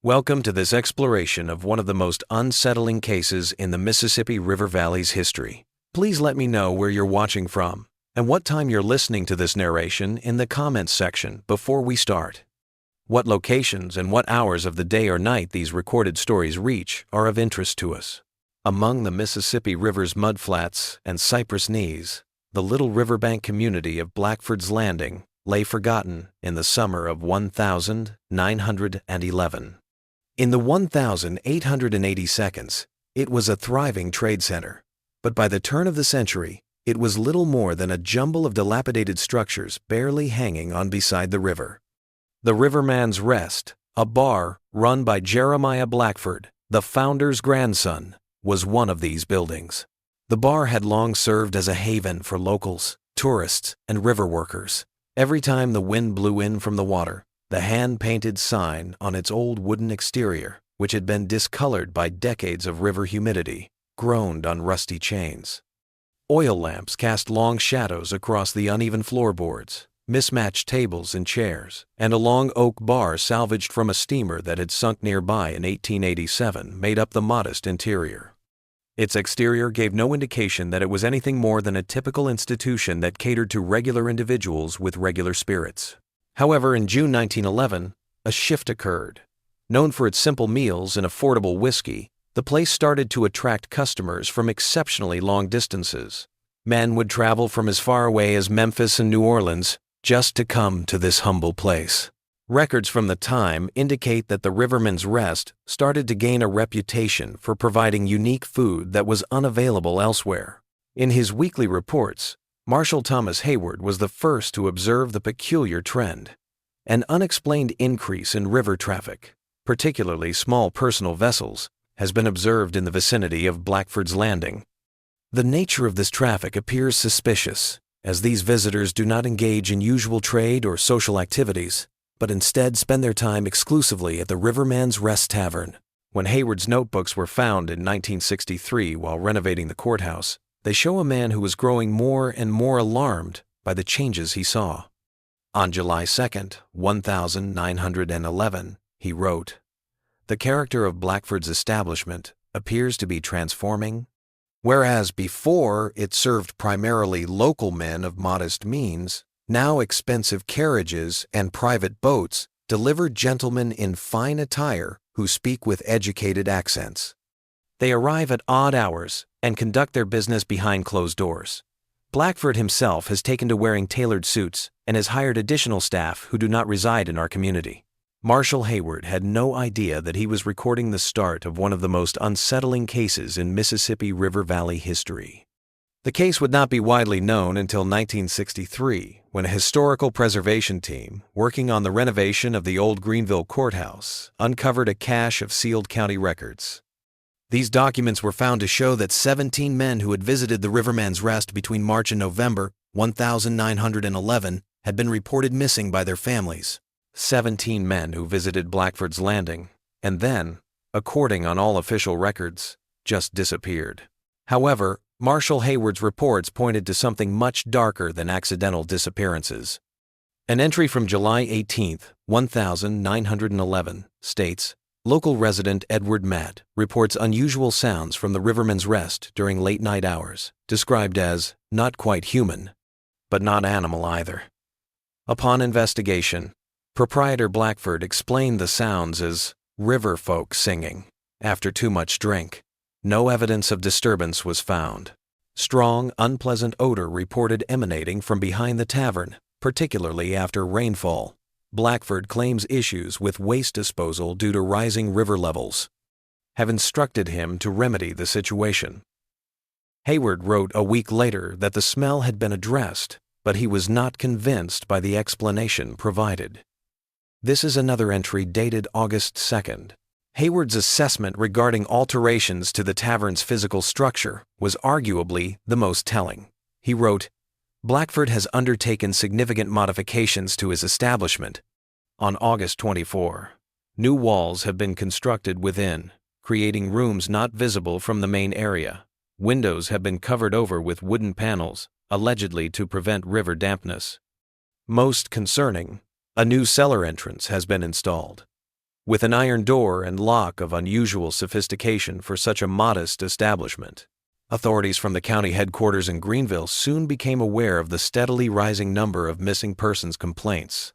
Welcome to this exploration of one of the most unsettling cases in the Mississippi River Valley's history. Please let me know where you're watching from and what time you're listening to this narration in the comments section before we start. What locations and what hours of the day or night these recorded stories reach are of interest to us. Among the Mississippi River's mudflats and cypress knees, the little riverbank community of Blackford's Landing lay forgotten in the summer of 1911. In the 1,880 seconds, it was a thriving trade center, but by the turn of the century, it was little more than a jumble of dilapidated structures barely hanging on beside the river. The Riverman's Rest, a bar run by Jeremiah Blackford, the founder's grandson, was one of these buildings. The bar had long served as a haven for locals, tourists, and river workers. Every time the wind blew in from the water, the hand-painted sign on its old wooden exterior, which had been discolored by decades of river humidity, groaned on rusty chains. Oil lamps cast long shadows across the uneven floorboards, mismatched tables and chairs, and a long oak bar salvaged from a steamer that had sunk nearby in 1887 made up the modest interior. Its exterior gave no indication that it was anything more than a typical institution that catered to regular individuals with regular spirits. However, in June 1911, a shift occurred. Known for its simple meals and affordable whiskey, the place started to attract customers from exceptionally long distances. Men would travel from as far away as Memphis and New Orleans just to come to this humble place. Records from the time indicate that the Riverman's Rest started to gain a reputation for providing unique food that was unavailable elsewhere. In his weekly reports, Marshal Thomas Hayward was the first to observe the peculiar trend. An unexplained increase in river traffic, particularly small personal vessels, has been observed in the vicinity of Blackford's Landing. The nature of this traffic appears suspicious, as these visitors do not engage in usual trade or social activities, but instead spend their time exclusively at the Riverman's Rest Tavern. When Hayward's notebooks were found in 1963 while renovating the courthouse, they show a man who was growing more and more alarmed by the changes he saw. On July 2, 1911, he wrote, "The character of Blackford's establishment appears to be transforming. Whereas before it served primarily local men of modest means, now expensive carriages and private boats deliver gentlemen in fine attire who speak with educated accents. They arrive at odd hours and conduct their business behind closed doors. Blackford himself has taken to wearing tailored suits and has hired additional staff who do not reside in our community." Marshal Hayward had no idea that he was recording the start of one of the most unsettling cases in Mississippi River Valley history. The case would not be widely known until 1963, when a historical preservation team, working on the renovation of the old Greenville courthouse, uncovered a cache of sealed county records. These documents were found to show that 17 men who had visited the Riverman's Rest between March and November 1911 had been reported missing by their families. 17 men who visited Blackford's Landing, and then, according on all official records, just disappeared. However, Marshal Hayward's reports pointed to something much darker than accidental disappearances. An entry from July 18, 1911, states, "Local resident Edward Matt reports unusual sounds from the Riverman's Rest during late-night hours, described as not quite human, but not animal either." Upon investigation, proprietor Blackford explained the sounds as river folk singing after too much drink. No evidence of disturbance was found. Strong, unpleasant odor reported emanating from behind the tavern, particularly after rainfall. Blackford claims issues with waste disposal due to rising river levels. Have instructed him to remedy the situation. Hayward wrote a week later that the smell had been addressed, but he was not convinced by the explanation provided. This is another entry dated August 2nd. Hayward's assessment regarding alterations to the tavern's physical structure was arguably the most telling. He wrote, "Blackford has undertaken significant modifications to his establishment. On August 24, new walls have been constructed within, creating rooms not visible from the main area. Windows have been covered over with wooden panels, allegedly to prevent river dampness. Most concerning, a new cellar entrance has been installed. with an iron door and lock of unusual sophistication for such a modest establishment. Authorities from the county headquarters in Greenville soon became aware of the steadily rising number of missing persons complaints.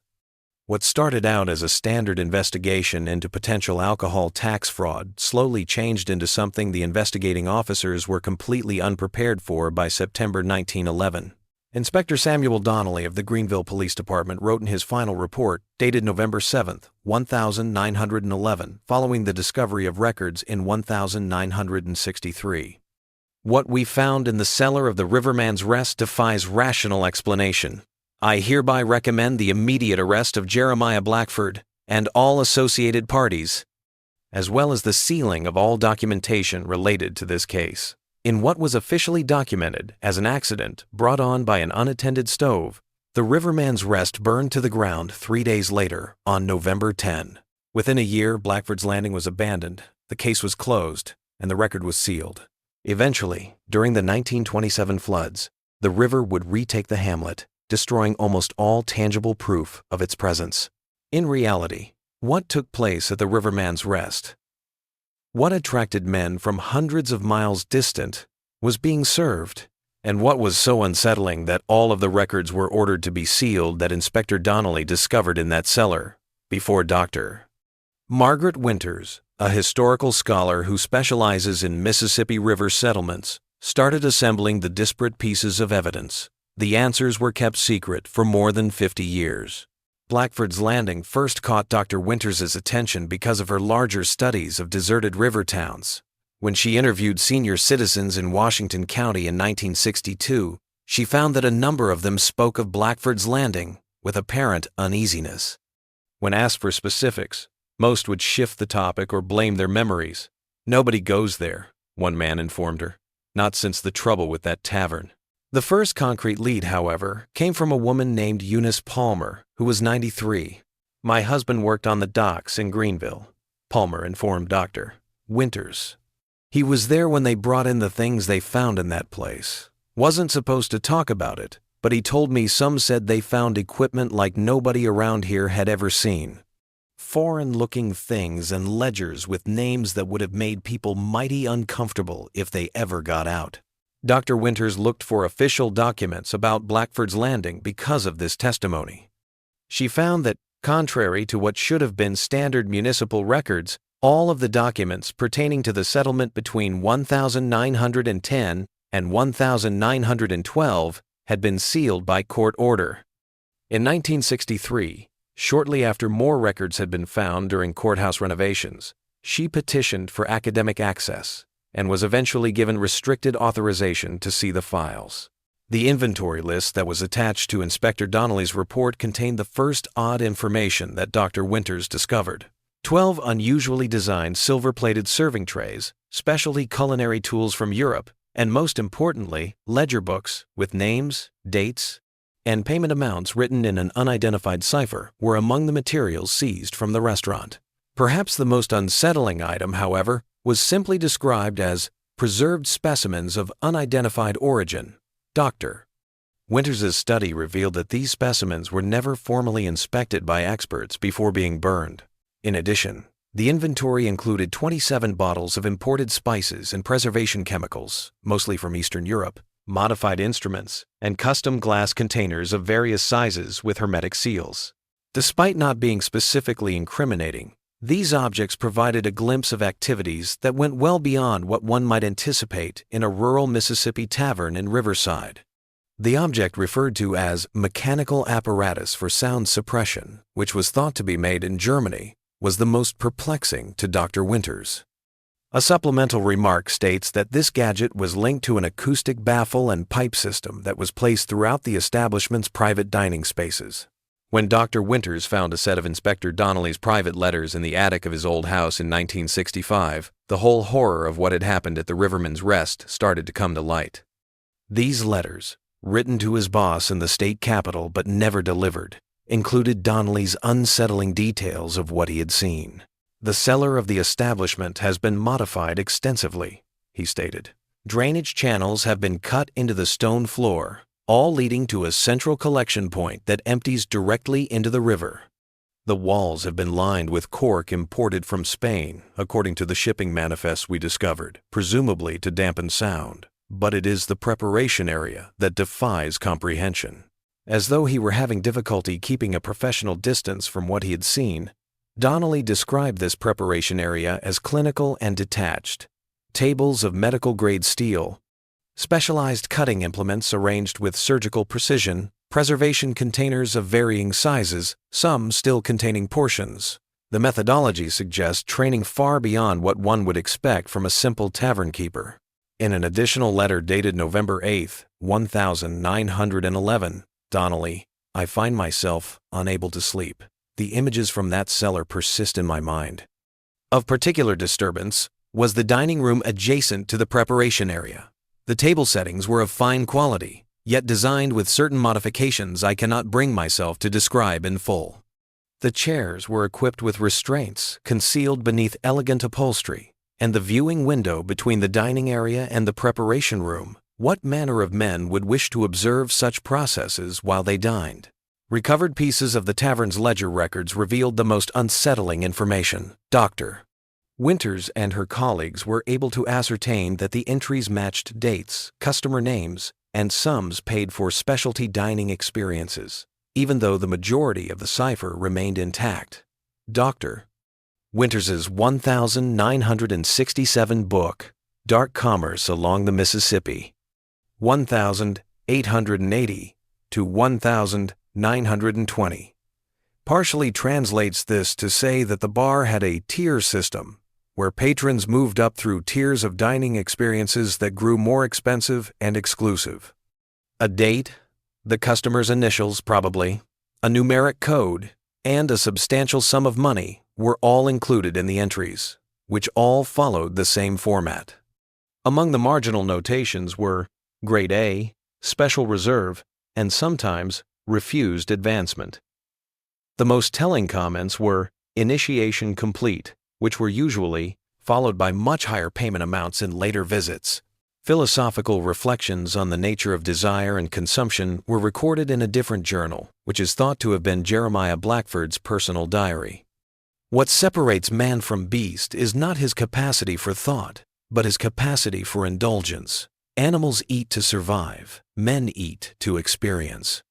What started out as a standard investigation into potential alcohol tax fraud slowly changed into something the investigating officers were completely unprepared for by September 1911. Inspector Samuel Donnelly of the Greenville Police Department wrote in his final report, dated November 7, 1911, following the discovery of records in 1963. What we found in the cellar of the Riverman's Rest defies rational explanation. I hereby recommend the immediate arrest of Jeremiah Blackford and all associated parties, as well as the sealing of all documentation related to this case. In what was officially documented as an accident brought on by an unattended stove, the Riverman's Rest burned to the ground 3 days later, on November 10. Within a year, Blackford's Landing was abandoned, the case was closed, and the record was sealed. Eventually, during the 1927 floods, the river would retake the hamlet, destroying almost all tangible proof of its presence. In reality, what took place at the Riverman's Rest? What attracted men from hundreds of miles distant was being served? And what was so unsettling that all of the records were ordered to be sealed that Inspector Donnelly discovered in that cellar before Dr. Margaret Winters, a historical scholar who specializes in Mississippi River settlements, started assembling the disparate pieces of evidence? The answers were kept secret for more than 50 years. Blackford's Landing first caught Dr. Winters' attention because of her larger studies of deserted river towns. When she interviewed senior citizens in Washington County in 1962, she found that a number of them spoke of Blackford's Landing with apparent uneasiness. When asked for specifics, most would shift the topic or blame their memories. "Nobody goes there," one man informed her, "not since the trouble with that tavern." The first concrete lead, however, came from a woman named Eunice Palmer, who was 93. "My husband worked on the docks in Greenville," Palmer informed Dr. Winters. "He was there when they brought in the things they found in that place. Wasn't supposed to talk about it, but he told me some said they found equipment like nobody around here had ever seen. Foreign-looking things and ledgers with names that would have made people mighty uncomfortable if they ever got out." Dr. Winters looked for official documents about Blackford's Landing because of this testimony. She found that, contrary to what should have been standard municipal records, all of the documents pertaining to the settlement between 1910 and 1912 had been sealed by court order. In 1963, shortly after more records had been found during courthouse renovations, she petitioned for academic access and was eventually given restricted authorization to see the files. The inventory list that was attached to Inspector Donnelly's report contained the first odd information that Dr. Winters discovered: 12 unusually designed silver-plated serving trays, specialty culinary tools from Europe, and most importantly, ledger books with names, dates, and payment amounts written in an unidentified cipher were among the materials seized from the restaurant. Perhaps the most unsettling item, however, was simply described as preserved specimens of unidentified origin. Dr. Winters' study revealed that these specimens were never formally inspected by experts before being burned. In addition, the inventory included 27 bottles of imported spices and preservation chemicals, mostly from Eastern Europe, modified instruments, and custom glass containers of various sizes with hermetic seals. Despite not being specifically incriminating, these objects provided a glimpse of activities that went well beyond what one might anticipate in a rural Mississippi tavern in Riverside. The object referred to as mechanical apparatus for sound suppression, which was thought to be made in Germany, was the most perplexing to Dr. Winters. A supplemental remark states that this gadget was linked to an acoustic baffle and pipe system that was placed throughout the establishment's private dining spaces. When Dr. Winters found a set of Inspector Donnelly's private letters in the attic of his old house in 1965, the whole horror of what had happened at the Riverman's Rest started to come to light. These letters, written to his boss in the state capitol but never delivered, included Donnelly's unsettling details of what he had seen. "The cellar of the establishment has been modified extensively," he stated. "Drainage channels have been cut into the stone floor, all leading to a central collection point that empties directly into the river. The walls have been lined with cork imported from Spain, according to the shipping manifest we discovered, presumably to dampen sound. But it is the preparation area that defies comprehension. As though he were having difficulty keeping a professional distance from what he had seen, Donnelly described this preparation area as clinical and detached. Tables of medical-grade steel, specialized cutting implements arranged with surgical precision, preservation containers of varying sizes, some still containing portions. The methodology suggests training far beyond what one would expect from a simple tavern keeper. In an additional letter dated November 8, 1911, Donnelly, I find myself unable to sleep. The images from that cellar persist in my mind. Of particular disturbance was the dining room adjacent to the preparation area. The table settings were of fine quality, yet designed with certain modifications I cannot bring myself to describe in full. The chairs were equipped with restraints concealed beneath elegant upholstery, and the viewing window between the dining area and the preparation room. What manner of men would wish to observe such processes while they dined? Recovered pieces of the tavern's ledger records revealed the most unsettling information. Dr. Winters and her colleagues were able to ascertain that the entries matched dates, customer names, and sums paid for specialty dining experiences, even though the majority of the cipher remained intact. Dr. Winters's 1967 book, Dark Commerce Along the Mississippi, 1880 to 1920, partially translates this to say that the bar had a tier system, where patrons moved up through tiers of dining experiences that grew more expensive and exclusive. A date, the customer's initials probably, a numeric code, and a substantial sum of money were all included in the entries, which all followed the same format. Among the marginal notations were Grade A, Special Reserve, and sometimes Refused Advancement. The most telling comments were Initiation Complete, which were usually followed by much higher payment amounts in later visits. Philosophical reflections on the nature of desire and consumption were recorded in a different journal, which is thought to have been Jeremiah Blackford's personal diary. What separates man from beast is not his capacity for thought, but his capacity for indulgence. Animals eat to survive, men eat to experience.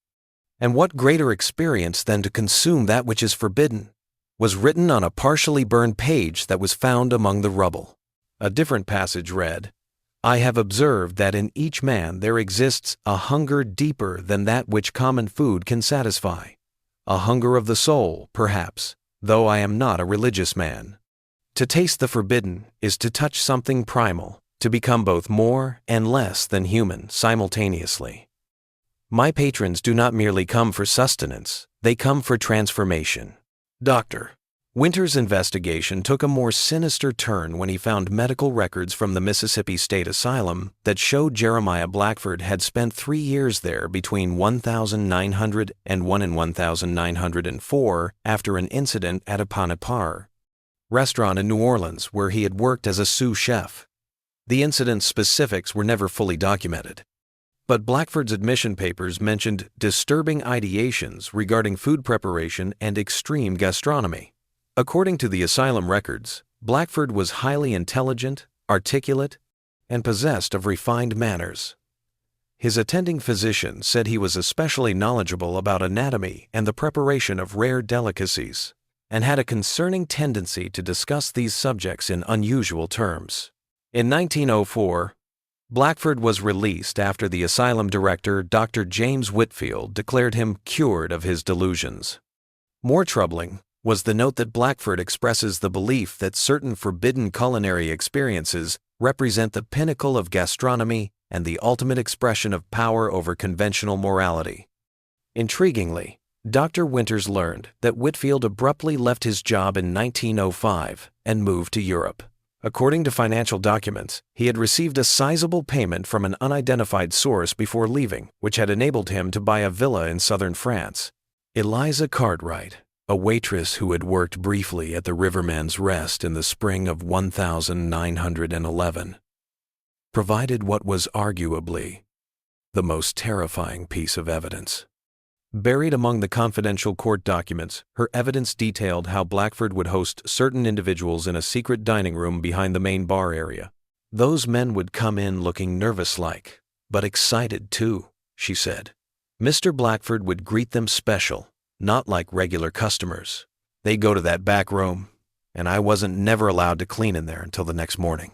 And what greater experience than to consume that which is forbidden? Was written on a partially burned page that was found among the rubble. A different passage read, I have observed that in each man there exists a hunger deeper than that which common food can satisfy. A hunger of the soul, perhaps, though I am not a religious man. To taste the forbidden is to touch something primal, to become both more and less than human simultaneously. My patrons do not merely come for sustenance, they come for transformation. Dr. Winters' investigation took a more sinister turn when he found medical records from the Mississippi State Asylum that showed Jeremiah Blackford had spent 3 years there between 1901 and 1904 after an incident at a Panipar restaurant in New Orleans where he had worked as a sous chef. The incident's specifics were never fully documented, but Blackford's admission papers mentioned disturbing ideations regarding food preparation and extreme gastronomy. According to the asylum records, Blackford was highly intelligent, articulate, and possessed of refined manners. His attending physician said he was especially knowledgeable about anatomy and the preparation of rare delicacies, and had a concerning tendency to discuss these subjects in unusual terms. In 1904, Blackford was released after the asylum director, Dr. James Whitfield, declared him cured of his delusions. More troubling was the note that Blackford expresses the belief that certain forbidden culinary experiences represent the pinnacle of gastronomy and the ultimate expression of power over conventional morality. Intriguingly, Dr. Winters learned that Whitfield abruptly left his job in 1905 and moved to Europe. According to financial documents, he had received a sizable payment from an unidentified source before leaving, which had enabled him to buy a villa in southern France. Eliza Cartwright, a waitress who had worked briefly at the Riverman's Rest in the spring of 1911, provided what was arguably the most terrifying piece of evidence. Buried among the confidential court documents, her evidence detailed how Blackford would host certain individuals in a secret dining room behind the main bar area. Those men would come in looking nervous-like, but excited too, she said. Mr. Blackford would greet them special, not like regular customers. They'd go to that back room, and I wasn't never allowed to clean in there until the next morning.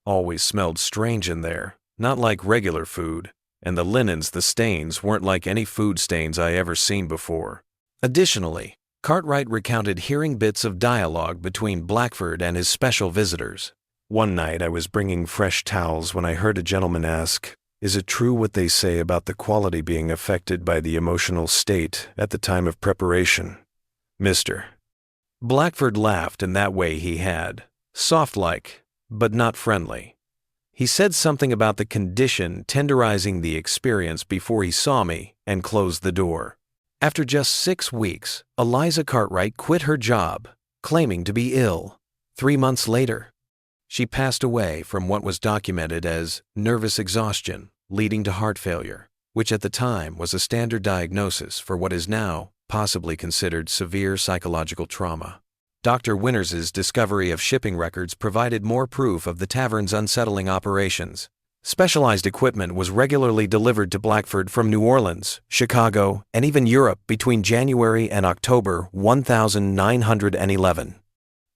Always smelled strange in there, not like regular food, and the linens, the stains, weren't like any food stains I ever seen before. Additionally, Cartwright recounted hearing bits of dialogue between Blackford and his special visitors. One night I was bringing fresh towels when I heard a gentleman ask, "Is it true what they say about the quality being affected by the emotional state at the time of preparation, Mr.?" Blackford laughed in that way he had, soft-like, but not friendly. He said something about the condition tenderizing the experience before he saw me and closed the door. After just 6 weeks, Eliza Cartwright quit her job, claiming to be ill. 3 months later, she passed away from what was documented as nervous exhaustion leading to heart failure, which at the time was a standard diagnosis for what is now possibly considered severe psychological trauma. Dr. Winters's discovery of shipping records provided more proof of the tavern's unsettling operations. Specialized equipment was regularly delivered to Blackford from New Orleans, Chicago, and even Europe between January and October 1911.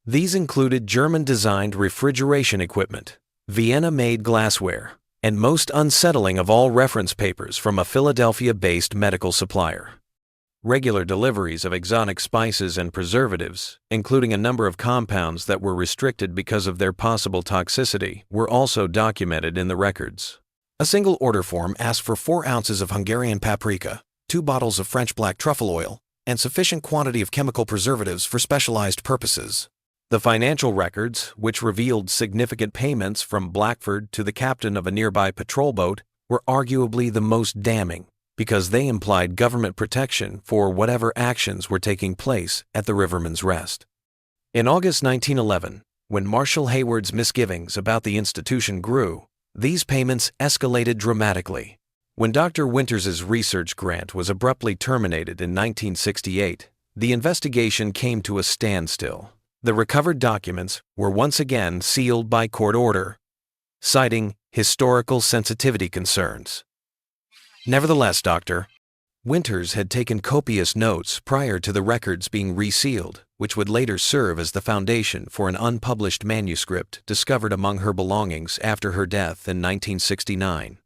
These included German-designed refrigeration equipment, Vienna-made glassware, and most unsettling of all, reference papers from a Philadelphia-based medical supplier. Regular deliveries of exotic spices and preservatives, including a number of compounds that were restricted because of their possible toxicity, were also documented in the records. A single order form asked for 4 ounces of Hungarian paprika, 2 bottles of French black truffle oil, and sufficient quantity of chemical preservatives for specialized purposes. The financial records, which revealed significant payments from Blackford to the captain of a nearby patrol boat, were arguably the most damning, because they implied government protection for whatever actions were taking place at the Riverman's Rest. In August 1911, when Marshal Hayward's misgivings about the institution grew, these payments escalated dramatically. When Dr. Winters's research grant was abruptly terminated in 1968, the investigation came to a standstill. The recovered documents were once again sealed by court order, citing historical sensitivity concerns. Nevertheless, Dr. Winters had taken copious notes prior to the records being resealed, which would later serve as the foundation for an unpublished manuscript discovered among her belongings after her death in 1969.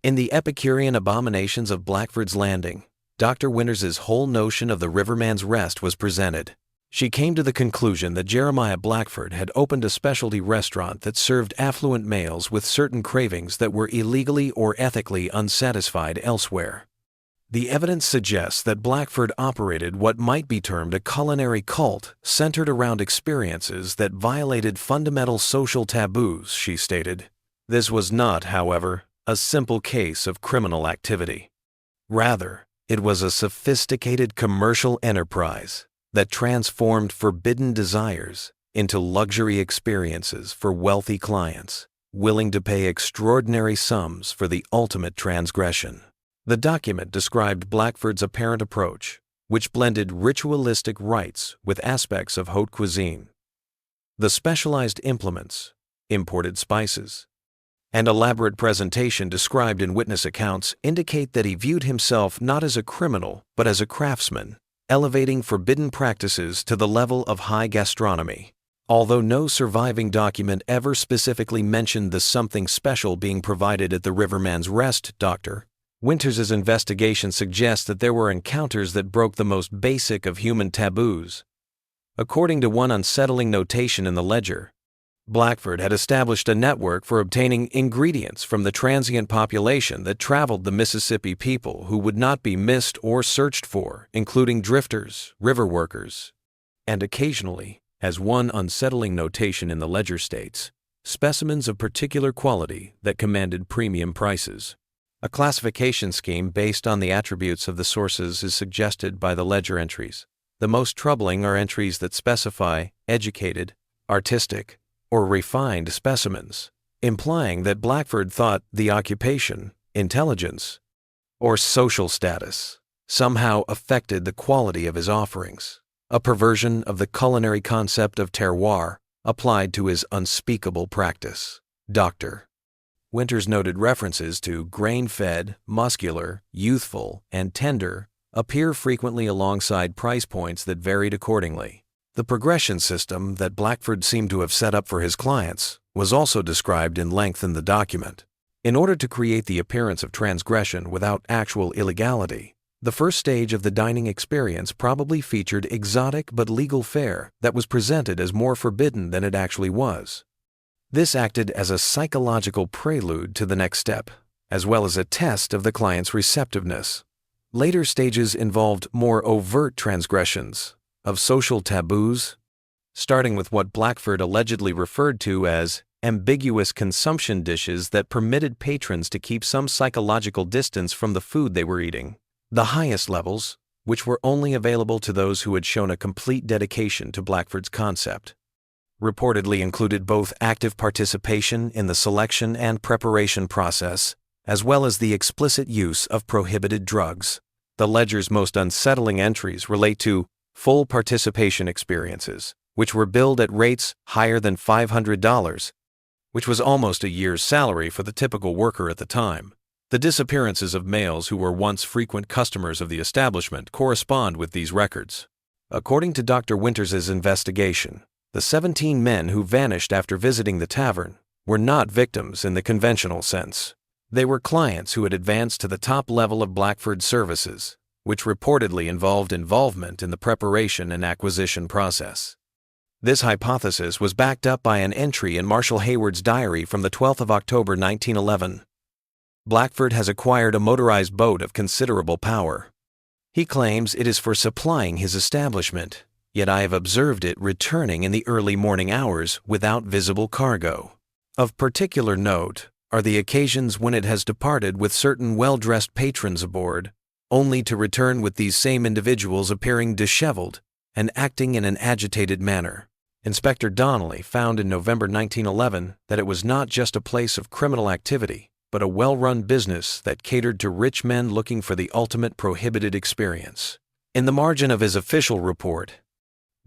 In the Epicurean Abominations of Blackford's Landing, Dr. Winters's whole notion of the Riverman's Rest was presented. She came to the conclusion that Jeremiah Blackford had opened a specialty restaurant that served affluent males with certain cravings that were illegally or ethically unsatisfied elsewhere. The evidence suggests that Blackford operated what might be termed a culinary cult centered around experiences that violated fundamental social taboos, she stated. This was not, however, a simple case of criminal activity. Rather, it was a sophisticated commercial enterprise that transformed forbidden desires into luxury experiences for wealthy clients, willing to pay extraordinary sums for the ultimate transgression. The document described Blackford's apparent approach, which blended ritualistic rites with aspects of haute cuisine. The specialized implements, imported spices, and elaborate presentation described in witness accounts indicate that he viewed himself not as a criminal but as a craftsman, elevating forbidden practices to the level of high gastronomy. Although no surviving document ever specifically mentioned the something special being provided at the Riverman's Rest, Dr. Winters's investigation suggests that there were encounters that broke the most basic of human taboos. According to one unsettling notation in the ledger, Blackford had established a network for obtaining ingredients from the transient population that traveled the Mississippi people who would not be missed or searched for, including drifters, river workers, and occasionally, as one unsettling notation in the ledger states, specimens of particular quality that commanded premium prices. A classification scheme based on the attributes of the sources is suggested by the ledger entries. The most troubling are entries that specify educated, artistic, or refined specimens, implying that Blackford thought the occupation, intelligence, or social status somehow affected the quality of his offerings, a perversion of the culinary concept of terroir applied to his unspeakable practice. Dr. Winters noted references to grain-fed, muscular, youthful, and tender appear frequently alongside price points that varied accordingly. The progression system that Blackford seemed to have set up for his clients was also described in length in the document. In order to create the appearance of transgression without actual illegality, the first stage of the dining experience probably featured exotic but legal fare that was presented as more forbidden than it actually was. This acted as a psychological prelude to the next step, as well as a test of the client's receptiveness. Later stages involved more overt transgressions of social taboos, starting with what Blackford allegedly referred to as ambiguous consumption dishes that permitted patrons to keep some psychological distance from the food they were eating. The highest levels, which were only available to those who had shown a complete dedication to Blackford's concept, reportedly included both active participation in the selection and preparation process, as well as the explicit use of prohibited drugs. The ledger's most unsettling entries relate to full participation experiences, which were billed at rates higher than $500, which was almost a year's salary for the typical worker at the time. The disappearances of males who were once frequent customers of the establishment correspond with these records. According to Dr. Winters' investigation, the 17 men who vanished after visiting the tavern were not victims in the conventional sense. They were clients who had advanced to the top level of Blackford's services, which reportedly involved involvement in the preparation and acquisition process. This hypothesis was backed up by an entry in Marshall Hayward's diary from the 12th of October 1911. Blackford has acquired a motorized boat of considerable power. He claims it is for supplying his establishment, yet I have observed it returning in the early morning hours without visible cargo. Of particular note are the occasions when it has departed with certain well-dressed patrons aboard, only to return with these same individuals appearing disheveled and acting in an agitated manner. Inspector Donnelly found in November 1911 that it was not just a place of criminal activity, but a well-run business that catered to rich men looking for the ultimate prohibited experience. In the margin of his official report,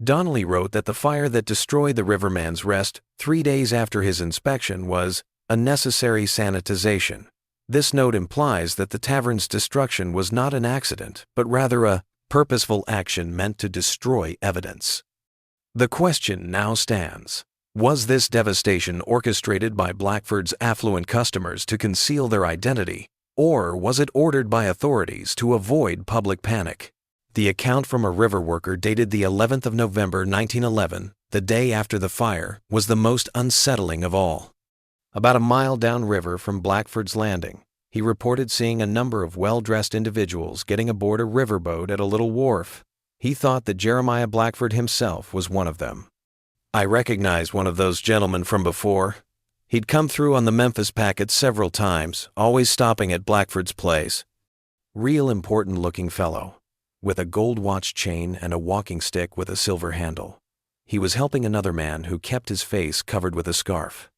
Donnelly wrote that the fire that destroyed the Riverman's Rest 3 days after his inspection was a necessary sanitization. This note implies that the tavern's destruction was not an accident, but rather a purposeful action meant to destroy evidence. The question now stands: was this devastation orchestrated by Blackford's affluent customers to conceal their identity, or was it ordered by authorities to avoid public panic? The account from a river worker dated the 11th of November 1911, the day after the fire, was the most unsettling of all. About a mile downriver from Blackford's Landing, he reported seeing a number of well-dressed individuals getting aboard a riverboat at a little wharf. He thought that Jeremiah Blackford himself was one of them. "I recognized one of those gentlemen from before. He'd come through on the Memphis packet several times, always stopping at Blackford's place. Real important-looking fellow, with a gold watch chain and a walking stick with a silver handle. He was helping another man who kept his face covered with a scarf.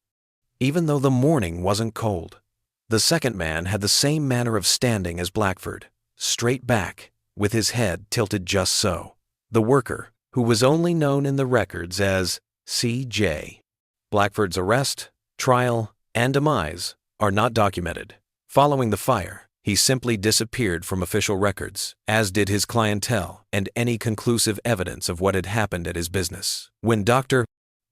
Even though the morning wasn't cold, the second man had the same manner of standing as Blackford, straight back, with his head tilted just so. The worker, who was only known in the records as C.J. Blackford's arrest, trial, and demise are not documented. Following the fire, he simply disappeared from official records, as did his clientele and any conclusive evidence of what had happened at his business. When Dr.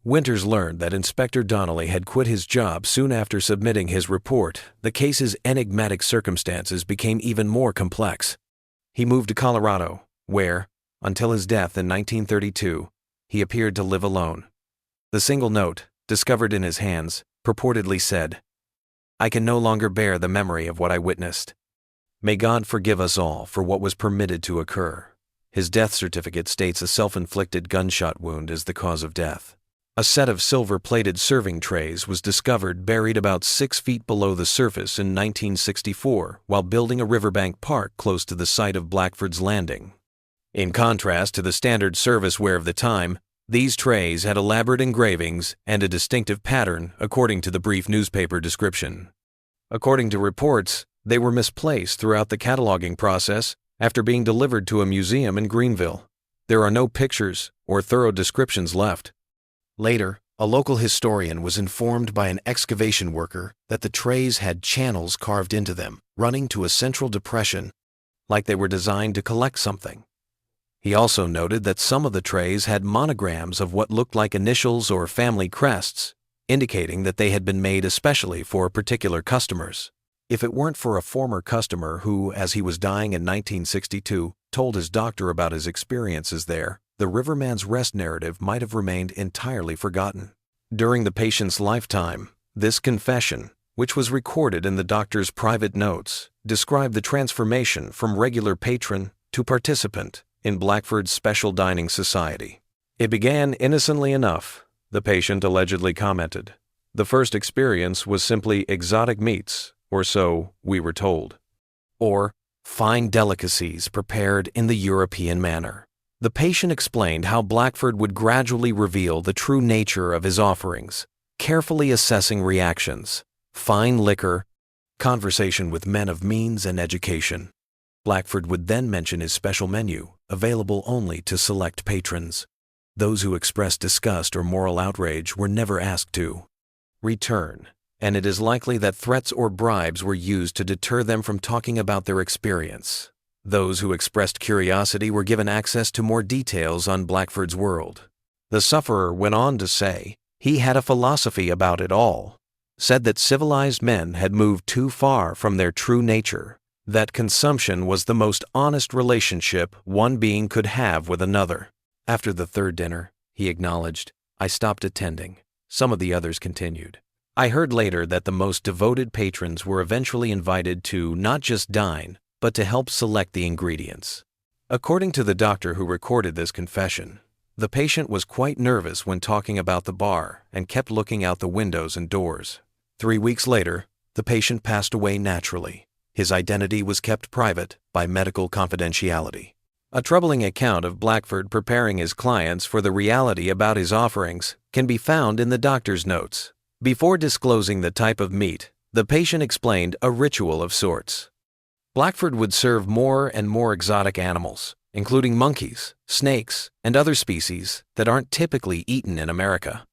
Winters learned that Inspector Donnelly had quit his job soon after submitting his report, the case's enigmatic circumstances became even more complex. He moved to Colorado, where, until his death in 1932, he appeared to live alone. The single note, discovered in his hands, purportedly said, "I can no longer bear the memory of what I witnessed. May God forgive us all for what was permitted to occur." His death certificate states a self-inflicted gunshot wound as the cause of death. A set of silver-plated serving trays was discovered buried about 6 feet below the surface in 1964 while building a riverbank park close to the site of Blackford's Landing. In contrast to the standard service ware of the time, these trays had elaborate engravings and a distinctive pattern according to the brief newspaper description. According to reports, they were misplaced throughout the cataloging process after being delivered to a museum in Greenville. There are no pictures or thorough descriptions left. Later, a local historian was informed by an excavation worker that the trays had channels carved into them, running to a central depression, like they were designed to collect something. He also noted that some of the trays had monograms of what looked like initials or family crests, indicating that they had been made especially for particular customers. If it weren't for a former customer who, as he was dying in 1962, told his doctor about his experiences there, the Riverman's Rest narrative might have remained entirely forgotten. During the patient's lifetime, this confession, which was recorded in the doctor's private notes, described the transformation from regular patron to participant in Blackford's Special Dining Society. It began innocently enough, the patient allegedly commented. The first experience was simply exotic meats, or so we were told, or fine delicacies prepared in the European manner. The patient explained how Blackford would gradually reveal the true nature of his offerings, carefully assessing reactions, fine liquor, conversation with men of means and education. Blackford would then mention his special menu, available only to select patrons. Those who expressed disgust or moral outrage were never asked to return, and it is likely that threats or bribes were used to deter them from talking about their experience. Those who expressed curiosity were given access to more details on Blackford's world. The sufferer went on to say he had a philosophy about it all, said that civilized men had moved too far from their true nature, that consumption was the most honest relationship one being could have with another. After the third dinner, he acknowledged, I stopped attending. Some of the others continued. I heard later that the most devoted patrons were eventually invited to not just dine, but to help select the ingredients. According to the doctor who recorded this confession, the patient was quite nervous when talking about the bar and kept looking out the windows and doors. 3 weeks later, the patient passed away naturally. His identity was kept private by medical confidentiality. A troubling account of Blackford preparing his clients for the reality about his offerings can be found in the doctor's notes. Before disclosing the type of meat, the patient explained a ritual of sorts. Blackford would serve more and more exotic animals, including monkeys, snakes, and other species that aren't typically eaten in America.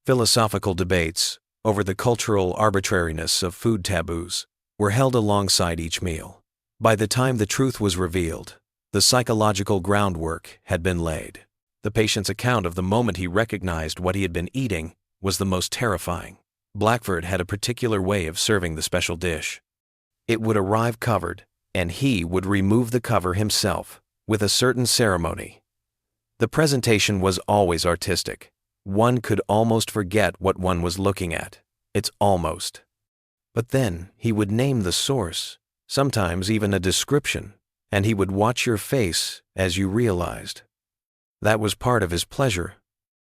Philosophical debates over the cultural arbitrariness of food taboos were held alongside each meal. By the time the truth was revealed, the psychological groundwork had been laid. The patient's account of the moment he recognized what he had been eating was the most terrifying. Blackford had a particular way of serving the special dish. It would arrive covered, and he would remove the cover himself with a certain ceremony. The presentation was always artistic. One could almost forget what one was looking at. It's almost. But then he would name the source, sometimes even a description, and he would watch your face as you realized. That was part of his pleasure,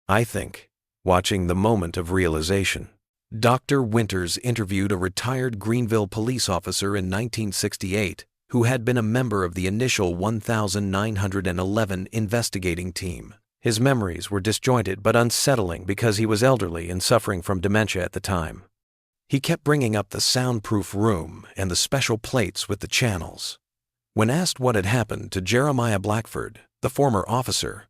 I think, watching the moment of realization. Dr. Winters interviewed a retired Greenville police officer in 1968 who had been a member of the initial 1911 investigating team. His memories were disjointed but unsettling because he was elderly and suffering from dementia at the time. He kept bringing up the soundproof room and the special plates with the channels. When asked what had happened to Jeremiah Blackford, the former officer,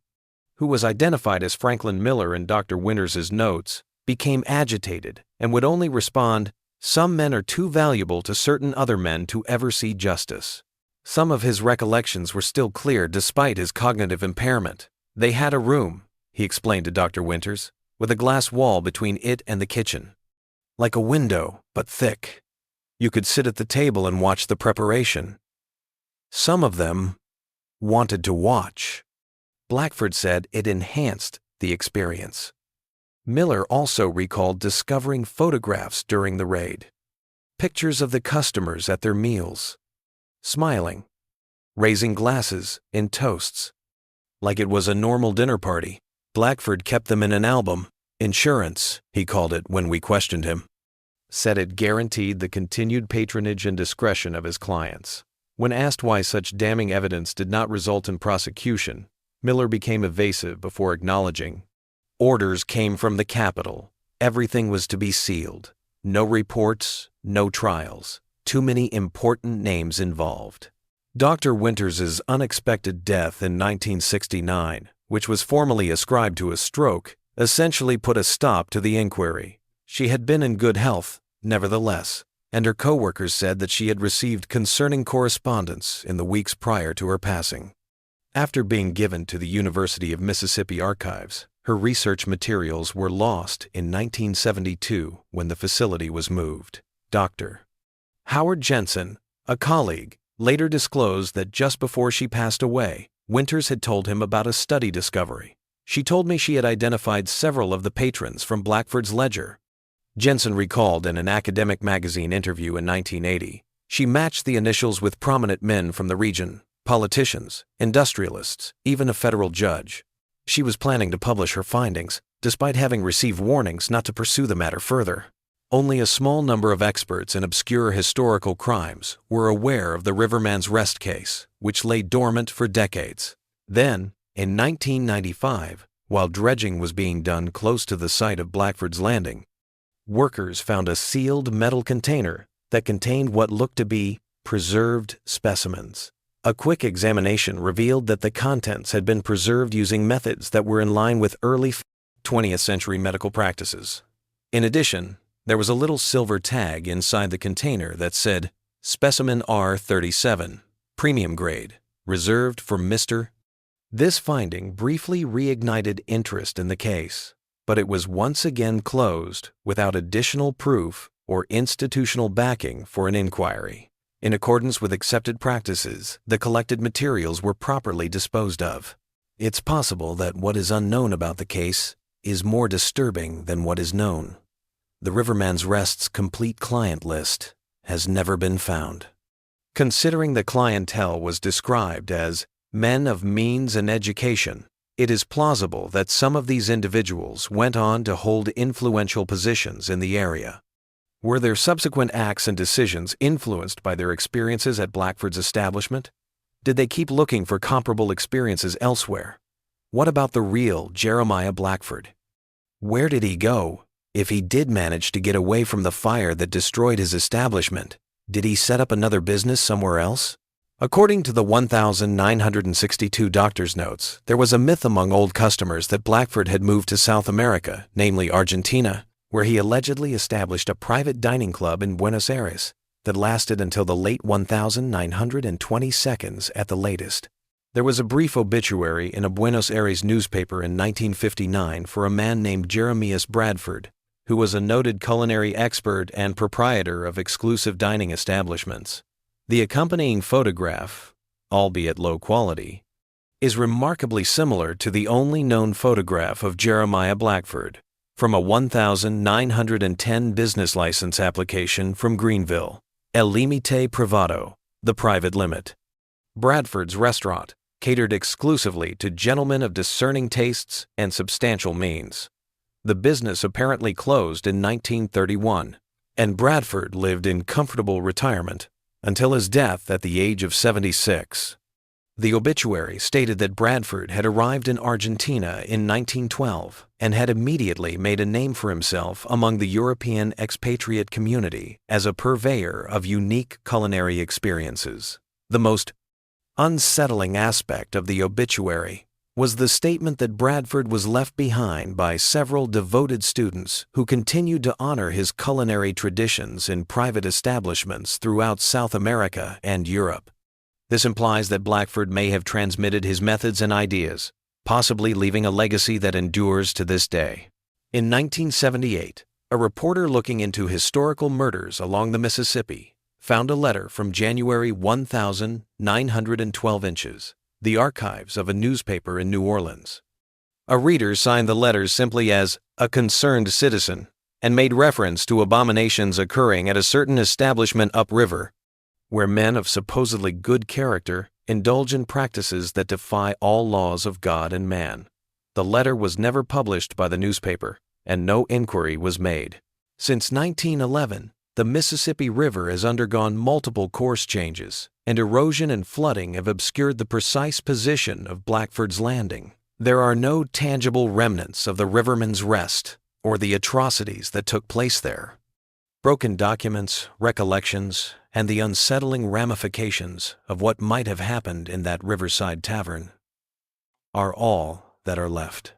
who was identified as Franklin Miller in Dr. Winters' notes, became agitated and would only respond, "Some men are too valuable to certain other men to ever see justice." Some of his recollections were still clear despite his cognitive impairment. They had a room, he explained to Dr. Winters, with a glass wall between it and the kitchen. Like a window, but thick. You could sit at the table and watch the preparation. Some of them wanted to watch. Blackford said it enhanced the experience. Miller also recalled discovering photographs during the raid. Pictures of the customers at their meals, smiling, raising glasses in toasts. Like it was a normal dinner party, Blackford kept them in an album. Insurance, he called it when we questioned him. Said it guaranteed the continued patronage and discretion of his clients. When asked why such damning evidence did not result in prosecution, Miller became evasive before acknowledging, "Orders came from the Capitol. Everything was to be sealed. No reports, no trials. Too many important names involved." Dr. Winters's unexpected death in 1969, which was formally ascribed to a stroke, essentially put a stop to the inquiry. She had been in good health, nevertheless, and her co-workers said that she had received concerning correspondence in the weeks prior to her passing. After being given to the University of Mississippi archives, her research materials were lost in 1972 when the facility was moved. Dr. Howard Jensen, a colleague, later disclosed that just before she passed away, Winters had told him about a study discovery. She told me she had identified several of the patrons from Blackford's ledger. Jensen recalled in an academic magazine interview in 1980, she matched the initials with prominent men from the region, politicians, industrialists, even a federal judge. She was planning to publish her findings, despite having received warnings not to pursue the matter further. Only a small number of experts in obscure historical crimes were aware of the Riverman's Rest case, which lay dormant for decades. Then, in 1995, while dredging was being done close to the site of Blackford's Landing, workers found a sealed metal container that contained what looked to be preserved specimens. A quick examination revealed that the contents had been preserved using methods that were in line with early 20th century medical practices. In addition, there was a little silver tag inside the container that said, Specimen R37, Premium Grade, reserved for Mr. This finding briefly reignited interest in the case, but it was once again closed without additional proof or institutional backing for an inquiry. In accordance with accepted practices, the collected materials were properly disposed of. It's possible that what is unknown about the case is more disturbing than what is known. The Riverman's Rest's complete client list has never been found. Considering the clientele was described as men of means and education, it is plausible that some of these individuals went on to hold influential positions in the area. Were their subsequent acts and decisions influenced by their experiences at Blackford's establishment? Did they keep looking for comparable experiences elsewhere? What about the real Jeremiah Blackford? Where did he go? If he did manage to get away from the fire that destroyed his establishment, did he set up another business somewhere else? According to the 1962 doctor's notes, there was a myth among old customers that Blackford had moved to South America, namely Argentina, where he allegedly established a private dining club in Buenos Aires that lasted until the late 1920s at the latest. There was a brief obituary in a Buenos Aires newspaper in 1959 for a man named Jeremias Bradford, who was a noted culinary expert and proprietor of exclusive dining establishments. The accompanying photograph, albeit low quality, is remarkably similar to the only known photograph of Jeremiah Blackford from a 1910 business license application from Greenville, El Límite Privado, the private limit. Bradford's restaurant catered exclusively to gentlemen of discerning tastes and substantial means. The business apparently closed in 1931, and Bradford lived in comfortable retirement until his death at the age of 76. The obituary stated that Bradford had arrived in Argentina in 1912 and had immediately made a name for himself among the European expatriate community as a purveyor of unique culinary experiences. The most unsettling aspect of the obituary was the statement that Bradford was left behind by several devoted students who continued to honor his culinary traditions in private establishments throughout South America and Europe. This implies that Blackford may have transmitted his methods and ideas, possibly leaving a legacy that endures to this day. In 1978, a reporter looking into historical murders along the Mississippi found a letter from January 1912 inches, the archives of a newspaper in New Orleans. A reader signed the letter simply as a concerned citizen and made reference to abominations occurring at a certain establishment upriver, where men of supposedly good character indulge in practices that defy all laws of God and man. The letter was never published by the newspaper, and no inquiry was made. Since 1911, the Mississippi River has undergone multiple course changes, and erosion and flooding have obscured the precise position of Blackford's Landing. There are no tangible remnants of the Riverman's Rest or the atrocities that took place there. Broken documents, recollections, and the unsettling ramifications of what might have happened in that riverside tavern are all that are left.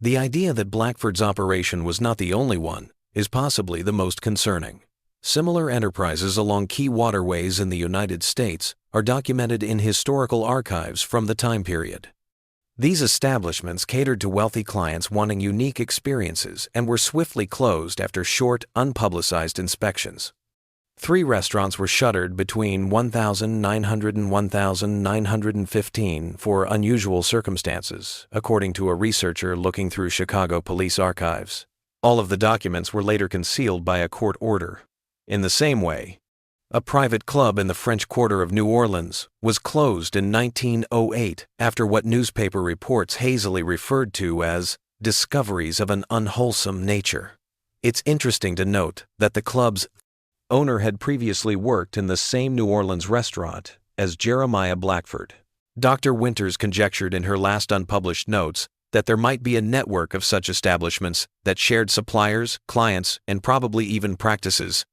The idea that Blackford's operation was not the only one is possibly the most concerning. Similar enterprises along key waterways in the United States are documented in historical archives from the time period. These establishments catered to wealthy clients wanting unique experiences and were swiftly closed after short, unpublicized inspections. 3 restaurants were shuttered between 1900 and 1915 for unusual circumstances, according to a researcher looking through Chicago police archives. All of the documents were later concealed by a court order. In the same way, a private club in the French Quarter of New Orleans was closed in 1908 after what newspaper reports hazily referred to as discoveries of an unwholesome nature. It's interesting to note that the club's owner had previously worked in the same New Orleans restaurant as Jeremiah Blackford. Dr. Winters conjectured in her last unpublished notes that there might be a network of such establishments that shared suppliers, clients, and probably even practices.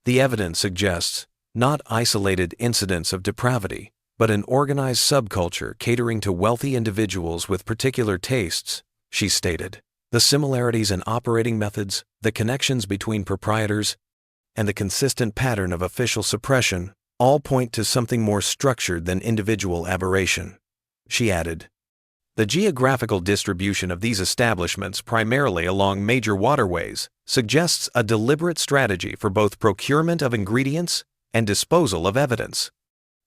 The evidence suggests not isolated incidents of depravity, but an organized subculture catering to wealthy individuals with particular tastes, she stated. The similarities in operating methods, the connections between proprietors, and the consistent pattern of official suppression all point to something more structured than individual aberration. She added, the geographical distribution of these establishments, primarily along major waterways, suggests a deliberate strategy for both procurement of ingredients and disposal of evidence.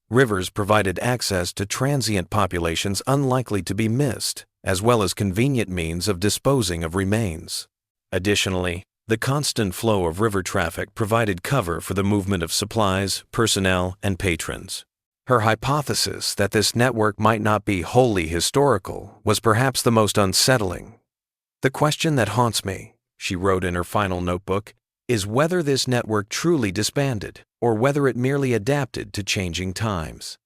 Rivers provided access to transient populations unlikely to be missed, as well as convenient means of disposing of remains. Additionally, the constant flow of river traffic provided cover for the movement of supplies, personnel, and patrons. Her hypothesis that this network might not be wholly historical was perhaps the most unsettling. The question that haunts me, she wrote in her final notebook, is whether this network truly disbanded or whether it merely adapted to changing times.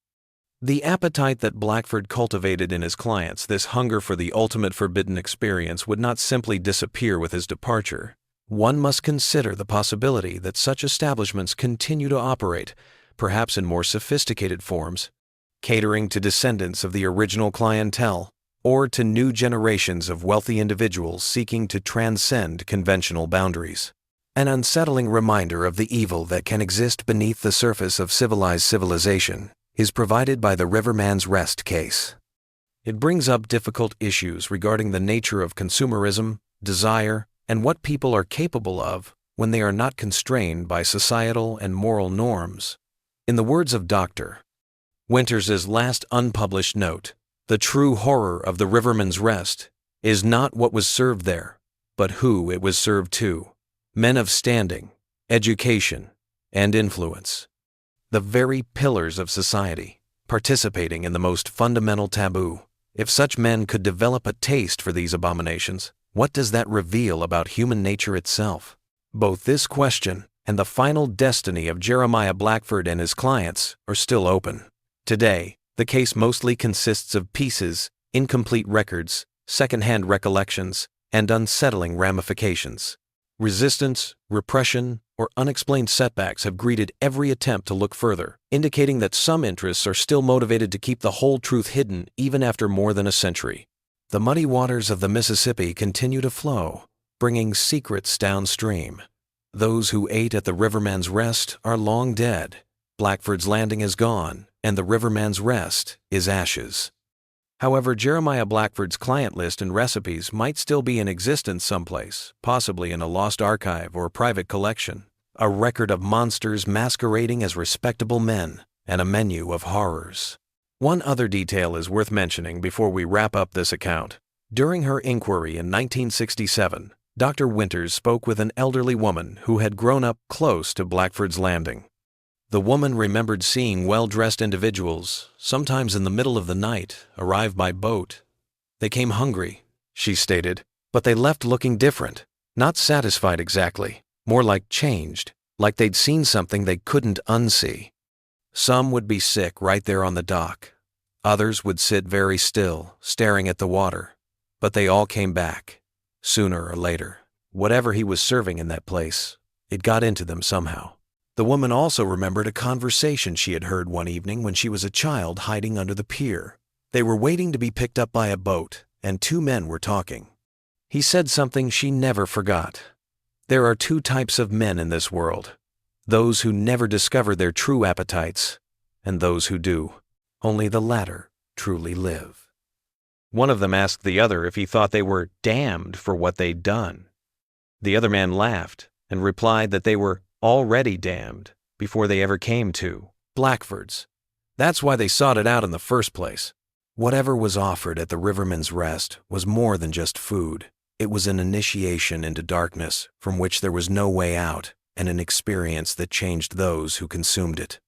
The appetite that Blackford cultivated in his clients, this hunger for the ultimate forbidden experience, would not simply disappear with his departure. One must consider the possibility that such establishments continue to operate, perhaps in more sophisticated forms, catering to descendants of the original clientele or to new generations of wealthy individuals seeking to transcend conventional boundaries. An unsettling reminder of the evil that can exist beneath the surface of civilized civilization is provided by the Riverman's Rest case. It brings up difficult issues regarding the nature of consumerism, desire, and what people are capable of when they are not constrained by societal and moral norms. In the words of Dr. Winters' last unpublished note, the true horror of the Riverman's Rest is not what was served there, but who it was served to. Men of standing, education, and influence. The very pillars of society, participating in the most fundamental taboo. If such men could develop a taste for these abominations, what does that reveal about human nature itself? Both this question and the final destiny of Jeremiah Blackford and his clients are still open. Today, the case mostly consists of pieces, incomplete records, second-hand recollections, and unsettling ramifications. Resistance, repression, or unexplained setbacks have greeted every attempt to look further, indicating that some interests are still motivated to keep the whole truth hidden even after more than a century. The muddy waters of the Mississippi continue to flow, bringing secrets downstream. Those who ate at the Riverman's Rest are long dead. Blackford's Landing is gone, and the Riverman's Rest is ashes. However, Jeremiah Blackford's client list and recipes might still be in existence someplace, possibly in a lost archive or private collection. A record of monsters masquerading as respectable men, and a menu of horrors. One other detail is worth mentioning before we wrap up this account. During her inquiry in 1967, Dr. Winters spoke with an elderly woman who had grown up close to Blackford's Landing. The woman remembered seeing well-dressed individuals, sometimes in the middle of the night, arrive by boat. They came hungry, she stated, but they left looking different, not satisfied exactly, more like changed, like they'd seen something they couldn't unsee. Some would be sick right there on the dock. Others would sit very still, staring at the water. But they all came back, sooner or later. Whatever he was serving in that place, It got into them somehow. The woman also remembered a conversation she had heard one evening when she was a child hiding under the pier. They were waiting to be picked up by a boat, and two men were talking. He said something she never forgot. There are two types of men in this world: those who never discover their true appetites, and those who do. Only the latter truly live. One of them asked the other if he thought they were damned for what they'd done. The other man laughed and replied that they were already damned before they ever came to Blackford's. That's why they sought it out in the first place. Whatever was offered at the Rivermen's Rest was more than just food. It was an initiation into darkness from which there was no way out, and an experience that changed those who consumed it.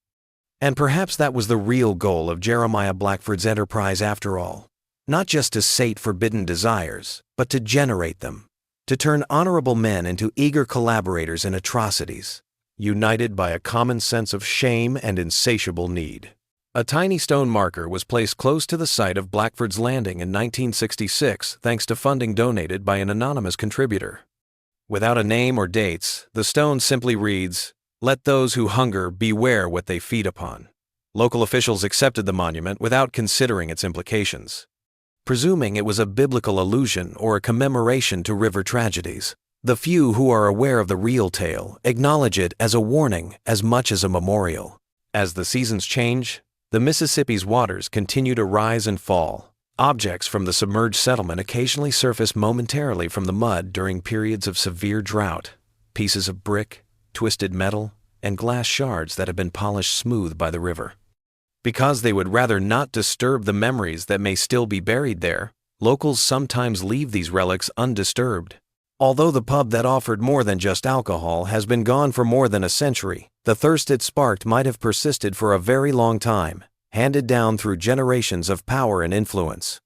And perhaps that was the real goal of Jeremiah Blackford's enterprise after all. Not just to sate forbidden desires, but to generate them. To turn honorable men into eager collaborators in atrocities, united by a common sense of shame and insatiable need. A tiny stone marker was placed close to the site of Blackford's Landing in 1966 thanks to funding donated by an anonymous contributor. Without a name or dates, the stone simply reads, "Let those who hunger beware what they feed upon." Local officials accepted the monument without considering its implications, presuming it was a biblical allusion or a commemoration to river tragedies. The few who are aware of the real tale acknowledge it as a warning as much as a memorial. As the seasons change, the Mississippi's waters continue to rise and fall. Objects from the submerged settlement occasionally surface momentarily from the mud during periods of severe drought. Pieces of brick, twisted metal, and glass shards that have been polished smooth by the river. Because they would rather not disturb the memories that may still be buried there, locals sometimes leave these relics undisturbed. Although the pub that offered more than just alcohol has been gone for more than a century, the thirst it sparked might have persisted for a very long time, handed down through generations of power and influence.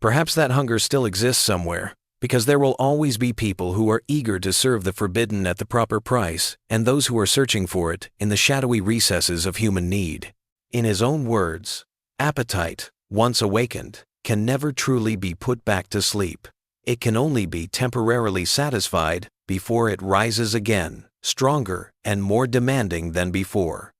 Perhaps that hunger still exists somewhere, because there will always be people who are eager to serve the forbidden at the proper price, and those who are searching for it in the shadowy recesses of human need. In his own words, appetite, once awakened, can never truly be put back to sleep. It can only be temporarily satisfied before it rises again, stronger and more demanding than before.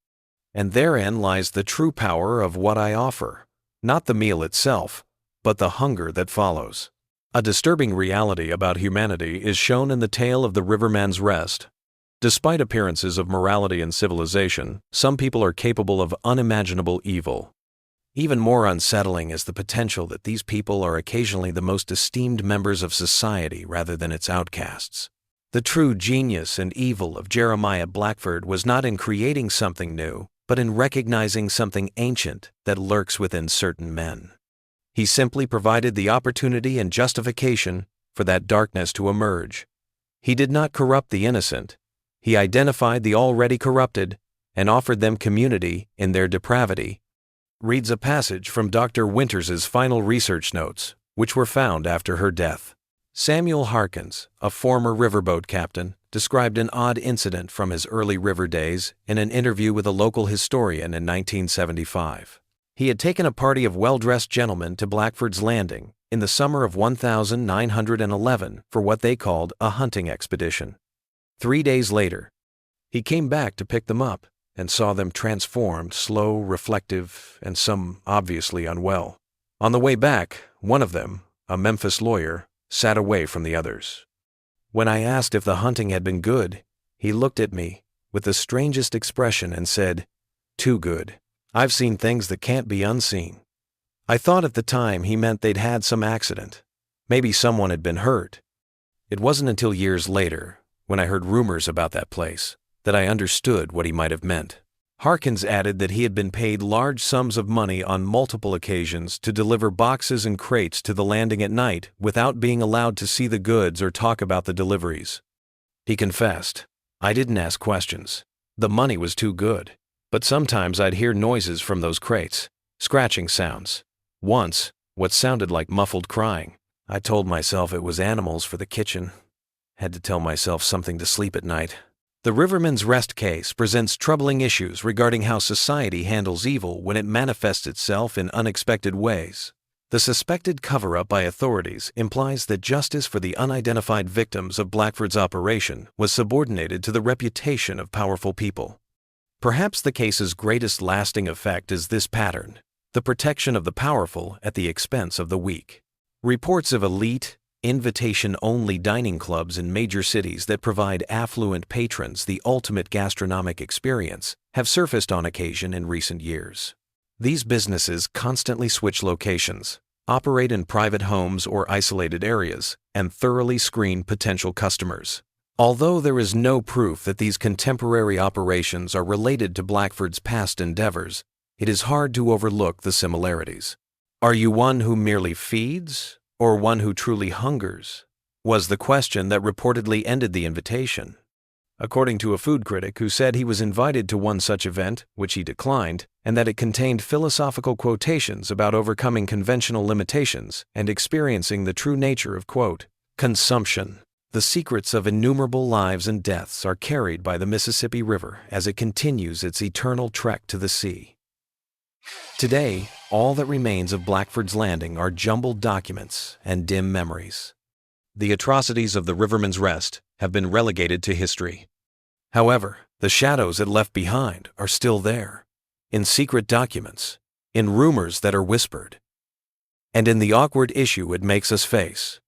And therein lies the true power of what I offer, not the meal itself, but the hunger that follows. A disturbing reality about humanity is shown in the tale of the Rivermen's Rest. Despite appearances of morality and civilization, some people are capable of unimaginable evil. Even more unsettling is the potential that these people are occasionally the most esteemed members of society rather than its outcasts. The true genius and evil of Jeremiah Blackford was not in creating something new, but in recognizing something ancient that lurks within certain men. He simply provided the opportunity and justification for that darkness to emerge. He did not corrupt the innocent. He identified the already corrupted and offered them community in their depravity. Reads a passage from Dr. Winters's final research notes, which were found after her death. Samuel Harkins, a former riverboat captain, described an odd incident from his early river days in an interview with a local historian in 1975. He had taken a party of well-dressed gentlemen to Blackford's Landing in the summer of 1911 for what they called a hunting expedition. 3 days later, he came back to pick them up and saw them transformed, slow, reflective, and some obviously unwell. On the way back, one of them, a Memphis lawyer, sat away from the others. When I asked if the hunting had been good, he looked at me with the strangest expression and said, "Too good. I've seen things that can't be unseen." I thought at the time he meant they'd had some accident. Maybe someone had been hurt. It wasn't until years later, when I heard rumors about that place, that I understood what he might have meant. Harkins added that he had been paid large sums of money on multiple occasions to deliver boxes and crates to the landing at night without being allowed to see the goods or talk about the deliveries. He confessed, "I didn't ask questions. The money was too good. But sometimes I'd hear noises from those crates, scratching sounds. Once, what sounded like muffled crying. I told myself it was animals for the kitchen. Had to tell myself something to sleep at night." The Rivermen's Rest case presents troubling issues regarding how society handles evil when it manifests itself in unexpected ways. The The suspected cover-up by authorities implies that justice for the unidentified victims of Blackford's operation was subordinated to the reputation of powerful people. Perhaps the case's greatest lasting effect is this pattern: the protection of the powerful at the expense of the weak. Reports of elite, invitation-only dining clubs in major cities that provide affluent patrons the ultimate gastronomic experience have surfaced on occasion in recent years. These businesses constantly switch locations, operate in private homes or isolated areas, and thoroughly screen potential customers. Although there is no proof that these contemporary operations are related to Blackford's past endeavors, it is hard to overlook the similarities. Are you one who merely feeds, or one who truly hungers? Was the question that reportedly ended the invitation. According to a food critic who said he was invited to one such event, which he declined, and that it contained philosophical quotations about overcoming conventional limitations and experiencing the true nature of, quote, consumption. The secrets of innumerable lives and deaths are carried by the Mississippi River as it continues its eternal trek to the sea. Today, all that remains of Blackford's Landing are jumbled documents and dim memories. The atrocities of the Riverman's Rest have been relegated to history. However, the shadows it left behind are still there, in secret documents, in rumors that are whispered, and in the awkward issue it makes us face.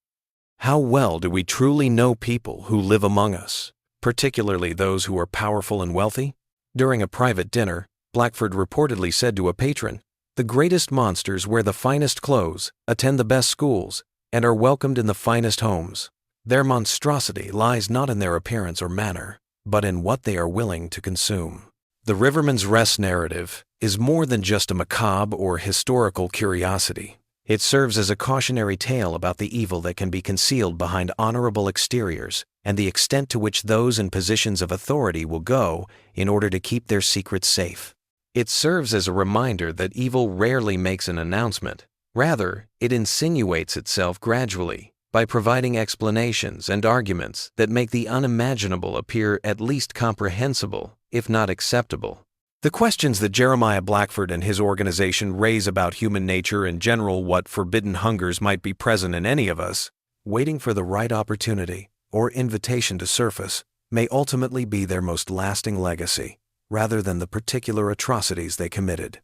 How well do we truly know people who live among us, particularly those who are powerful and wealthy? During a private dinner, Blackford reportedly said to a patron, "The greatest monsters wear the finest clothes, attend the best schools, and are welcomed in the finest homes. Their monstrosity lies not in their appearance or manner, but in what they are willing to consume." The Riverman's Rest narrative is more than just a macabre or historical curiosity. It serves as a cautionary tale about the evil that can be concealed behind honorable exteriors and the extent to which those in positions of authority will go in order to keep their secrets safe. It serves as a reminder that evil rarely makes an announcement. Rather, it insinuates itself gradually by providing explanations and arguments that make the unimaginable appear at least comprehensible, if not acceptable. The questions that Jeremiah Blackford and his organization raise about human nature and general what forbidden hungers might be present in any of us, waiting for the right opportunity or invitation to surface, may ultimately be their most lasting legacy, rather than the particular atrocities they committed.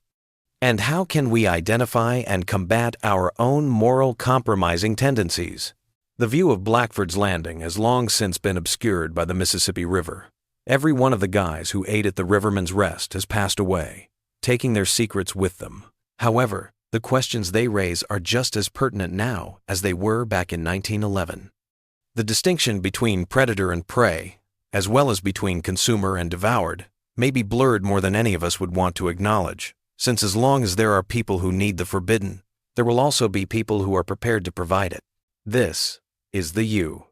And how can we identify and combat our own moral compromising tendencies? The view of Blackford's Landing has long since been obscured by the Mississippi River. Every one of the guys who ate at the Riverman's Rest has passed away, taking their secrets with them. However, the questions they raise are just as pertinent now as they were back in 1911. The distinction between predator and prey, as well as between consumer and devoured, may be blurred more than any of us would want to acknowledge, since as long as there are people who need the forbidden, there will also be people who are prepared to provide it. This is the U.